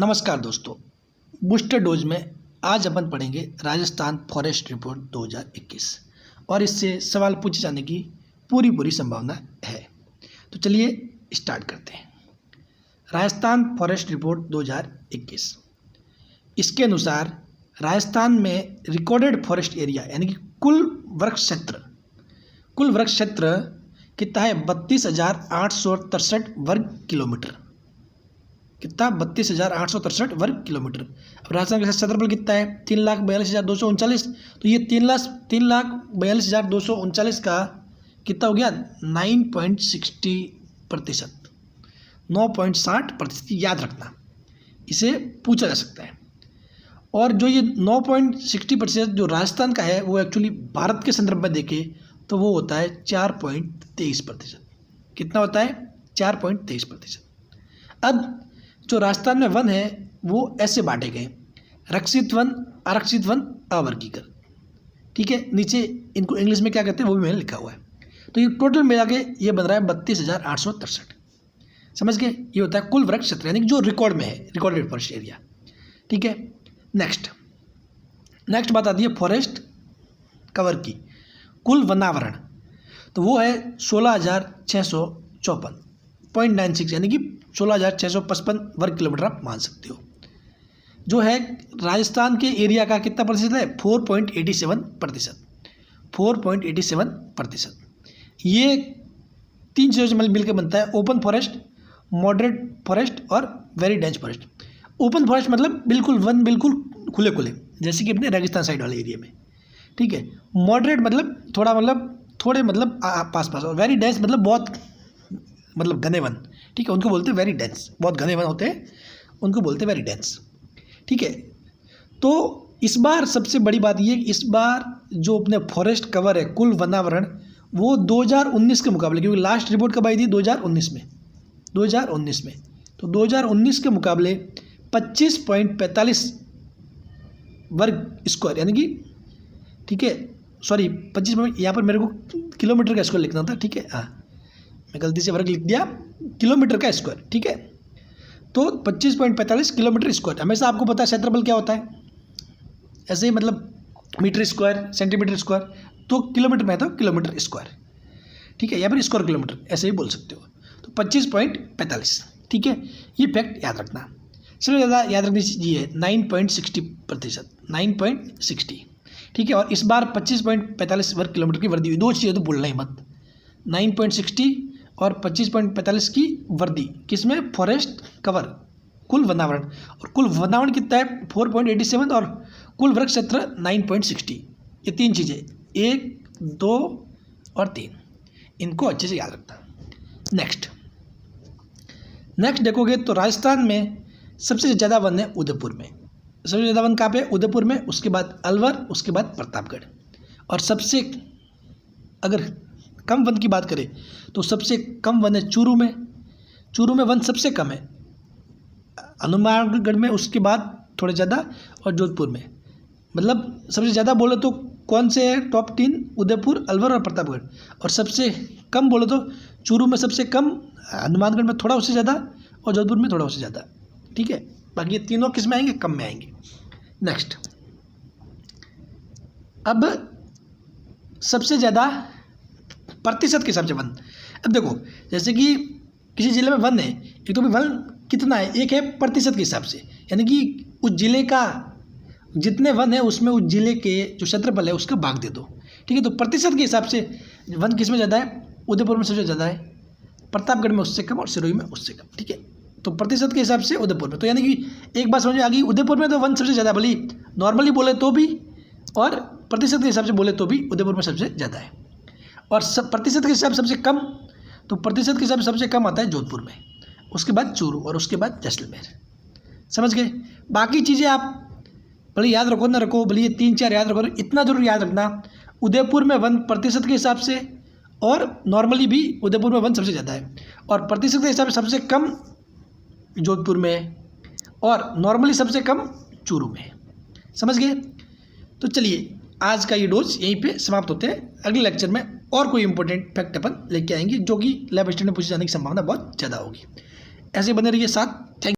नमस्कार दोस्तों, booster dose में आज अपन पढ़ेंगे राजस्थान फॉरेस्ट रिपोर्ट 2021 और इससे सवाल पूछे जाने की पूरी संभावना है। तो चलिए स्टार्ट करते हैं। राजस्थान फॉरेस्ट रिपोर्ट 2021, इसके अनुसार राजस्थान में रिकॉर्डेड फॉरेस्ट एरिया यानी कि कुल वृक्ष क्षेत्र कितना है? 32,863 वर्ग किलोमीटर। कितना? 32,863 वर्ग किलोमीटर। अब राजस्थान का क्षेत्रफल कितना है? 3,42,239। तो ये 3,42,239 का कितना हो गया? 9.60%, 9.60%। याद रखना, इसे पूछा जा सकता है। और जो ये 9.60% जो राजस्थान का है वो एक्चुअली भारत के संदर्भ में देखें तो वो होता है 4.23%। कितना होता है? 4.23%। अब जो राजस्थान में वन है वो ऐसे बांटे गए: रक्षित वन, आरक्षित वन, अवर्गीकृत। ठीक है, नीचे इनको इंग्लिश में क्या कहते हैं वो भी मैंने लिखा हुआ है। तो ये टोटल मिला के ये बन रहा है 32,863। समझ गए? ये होता है कुल वृक्ष क्षेत्र यानी कि जो रिकॉर्ड में है, रिकॉर्डेड फॉरेस्ट एरिया। ठीक है, नेक्स्ट बात आती है फॉरेस्ट कवर की, कुल वनावरण। तो वो है 16,654.96 यानी कि 16,655 वर्ग किलोमीटर आप मान सकते हो। जो है राजस्थान के एरिया का कितना प्रतिशत है? 4.87%। 4.87%। ये तीन चीज़ों से मिलकर बनता है ओपन फॉरेस्ट, मॉडरेट फॉरेस्ट और very dense forest. Open forest मतलब बिल्कुल वन, बिल्कुल खुले जैसे कि अपने रेगिस्तान साइड वाले एरिया में। ठीक है, मॉडरेट मतलब थोड़े पास और वेरी डेंस मतलब बहुत घने वन। ठीक है, उनको बोलते हैं वेरी डेंस। बहुत घने वन होते हैं, उनको बोलते हैं वेरी डेंस। ठीक है, तो इस बार सबसे बड़ी बात ये, इस बार जो अपने फॉरेस्ट कवर है, कुल वनावरण, वो 2019 के मुकाबले, क्योंकि लास्ट रिपोर्ट कब आई थी? 2019 में। तो 2019 के मुकाबले 25.45 वर्ग स्क्वायर यानी कि, ठीक है, सॉरी 25, यहाँ पर मेरे को किलोमीटर का स्क्वायर लिखना था। ठीक है, हाँ, मैं गलती से वर्ग लिख दिया, किलोमीटर का स्क्वायर। ठीक है, तो 25.45 किलोमीटर स्क्वायर। हमेशा आपको पता है क्षेत्रफल क्या होता है, ऐसे ही मीटर स्क्वायर, सेंटीमीटर स्क्वायर, तो किलोमीटर में है तो किलोमीटर स्क्वायर। ठीक है, या फिर स्क्वायर किलोमीटर ऐसे ही बोल सकते हो। तो 25.45। ठीक है, ये फैक्ट याद रखना। सबसे ज़्यादा याद रखनी चीज़ ये है 9.60%, 9.60। ठीक है, और इस बार 25.45 वर्ग किलोमीटर की वृद्धि हुई। दो चीज़ें तो भूलना ही मत, 9.60 और 25.45 की वृद्धि किसमें? फॉरेस्ट कवर, कुल वनावरण। और कुल वनावरण कितना है? 4.87 और कुल वृक्ष क्षेत्र 9.60। ये तीन चीज़ें, 1, 2 और 3, इनको अच्छे से याद रखना। नेक्स्ट देखोगे तो राजस्थान में सबसे ज़्यादा वन है उदयपुर में। सबसे ज़्यादा वन कहाँ पे? उदयपुर में। उसके बाद अलवर, उसके बाद प्रतापगढ़। और सबसे अगर कम वन की बात करें तो सबसे कम वन है चूरू में। चूरू में वन सबसे कम है, हनुमानगढ़ में उसके बाद थोड़े ज़्यादा, और जोधपुर में। मतलब सबसे ज़्यादा बोले तो कौन से है? टॉप 3 उदयपुर, अलवर और प्रतापगढ़। और सबसे कम बोले तो चूरू में सबसे कम, हनुमानगढ़ में थोड़ा उससे ज़्यादा, और जोधपुर में थोड़ा उससे ज़्यादा। ठीक है, बाकी ये तीनों किस में आएंगे? कम में आएंगे। नेक्स्ट, अब सबसे ज़्यादा प्रतिशत के हिसाब से वन। अब देखो, जैसे कि किसी जिले में वन है, एक तो भी वन कितना है? एक है प्रतिशत के हिसाब से, यानी कि उस जिले का जितने वन है उसमें उस जिले के जो क्षेत्रफल है उसका भाग दे दो। ठीक है, तो प्रतिशत के हिसाब से वन किस में ज़्यादा है? उदयपुर में सबसे ज़्यादा है, प्रतापगढ़ में उससे कम, और सिरोही में उससे कम। ठीक है, तो प्रतिशत के हिसाब से उदयपुर में। तो यानी कि एक बात समझ में आ गई, उदयपुर में तो वन सबसे ज़्यादा, भले नॉर्मली बोले तो भी, और प्रतिशत के हिसाब से बोले तो भी उदयपुर में सबसे ज़्यादा है। और प्रतिशत के हिसाब से सबसे कम, तो प्रतिशत के हिसाब से सबसे कम आता है जोधपुर में, उसके बाद चूरू, और उसके बाद जैसलमेर। समझ गए? बाकी चीज़ें आप भले याद रखो ना रखो, भले ये 3-4 याद रखो, इतना जरूर याद रखना, उदयपुर में वन प्रतिशत के हिसाब से, और नॉर्मली भी उदयपुर में वन सबसे ज़्यादा है, और प्रतिशत के हिसाब से सबसे कम जोधपुर में, और नॉर्मली सबसे कम चूरू में। समझ गए? तो चलिए आज का ये डोज यहीं पे समाप्त होते हैं। अगले लेक्चर में और कोई इंपॉर्टेंट फैक्ट अपन लेके आएंगे जो कि लैब स्टडी में पूछे जाने की संभावना बहुत ज़्यादा होगी। ऐसे बने रहिए साथ। थैंक